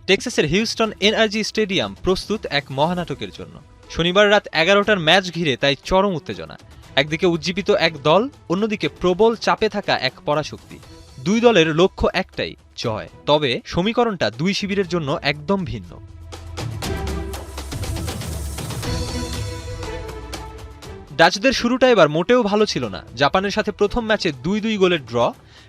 টেক্সাসের Houston NRG stadium প্রস্তুত এক মহানাটকের জন্য। শনিবার রাত 11টার ম্যাচ ঘিরে তাই চরম উত্তেজনা। একদিকে উজ্জীবিত এক দল, অন্যদিকে প্রবল চাপে থাকা এক পরাশক্তি। দুই দলের লক্ষ্য একটাই, জয়। তবে সমীকরণটা দুই শিবিরের জন্য একদম ভিন্ন। ডাচদের শুরুটা এবার মোটেও ভালো ছিল না। জাপানের সাথে প্রথম ম্যাচে 2-2 গোলের ড্র,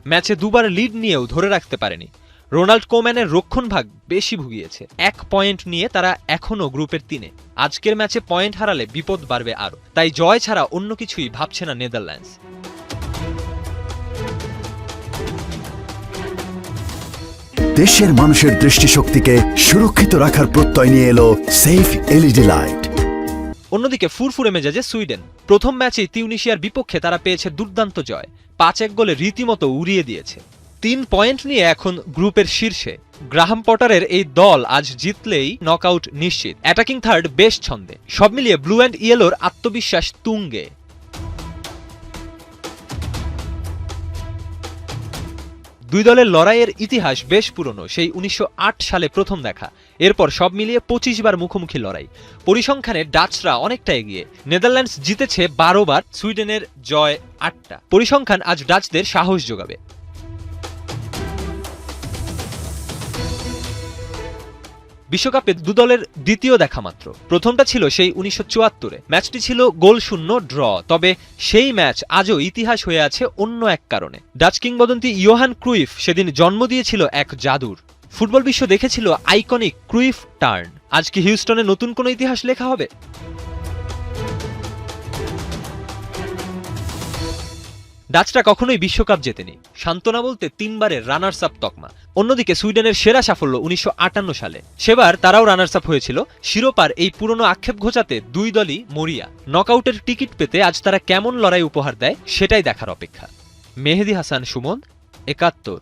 ম্যাচে দুবার লিড নিয়েও ধরে রাখতে পারেনি। রোনাল্ড কোম্যানের রক্ষণভাগ বেশি ভুগিয়েছে। 1 পয়েন্ট নিয়ে তারা এখনও গ্রুপের 3-এ। আজকের ম্যাচে পয়েন্ট হারালে বিপদ বাড়বে আরও। তাই জয় ছাড়া অন্য কিছুই ভাবছে না নেদারল্যান্ডস। দেশের মানুষের দৃষ্টিশক্তিকে সুরক্ষিত রাখার প্রত্যয় নিয়ে এলো সেফ এলইডি লাইট। অন্যদিকে ফুরফুরে মেজাজে সুইডেন। প্রথম ম্যাচেই তিউনিশিয়ার বিপক্ষে তারা পেয়েছে দুর্দান্ত জয়। 5-1 গোলে রীতিমতো উড়িয়ে দিয়েছে। 3 পয়েন্ট নিয়ে এখন গ্রুপের শীর্ষে। গ্রাহাম পটারের এই দল আজ জিতলেই নকআউট নিশ্চিত। অ্যাটাকিং থার্ড বেশ ছন্দে। সব মিলিয়ে ব্লু অ্যান্ড ইয়েলোর আত্মবিশ্বাস তুঙ্গে। দুই দলের লড়াইয়ের ইতিহাস বেশ পুরনো, সেই 1908 সালে প্রথম দেখা। এরপর সব মিলিয়ে 25 বার মুখোমুখি লড়াই। পরিসংখ্যানে ডাচরা অনেকটা এগিয়ে। নেদারল্যান্ডস জিতেছে 12 বার, সুইডেনের জয় 8টা। পরিসংখ্যান আজ ডাচদের সাহস যোগাবে। বিশ্বকাপে দু দলের দ্বিতীয় দেখা মাত্র। প্রথমটা ছিল সেই 1974-এ। ম্যাচটি ছিল গোলশূন্য ড্র। তবে সেই ম্যাচ আজও ইতিহাস হয়ে আছে অন্য এক কারণে। ডাচ কিংবদন্তি ইয়োহান ক্রুইফ সেদিন জন্ম দিয়েছিল এক জাদুর। ফুটবল বিশ্ব দেখেছিল আইকনিক ক্রুইফ টার্ন। আজ কি হিউস্টনে নতুন কোনো ইতিহাস লেখা হবে? ডাচরা কখনোই বিশ্বকাপ জেতেনি। সান্ত্বনা বলতে 3 বারের রানার্স আপ তকমা। অন্যদিকে সুইডেনের সেরা সাফল্য 1958 সালে। সেবার তারাও রানার্স আপ হয়েছিল। শিরোপার এই পুরনো আক্ষেপ ঘোচাতে দুই দলই মরিয়া। নকআউটের টিকিট পেতে আজ তারা কেমন লড়াই উপহার দেয় সেটাই দেখার অপেক্ষা। মেহেদী হাসান সুমন, 71।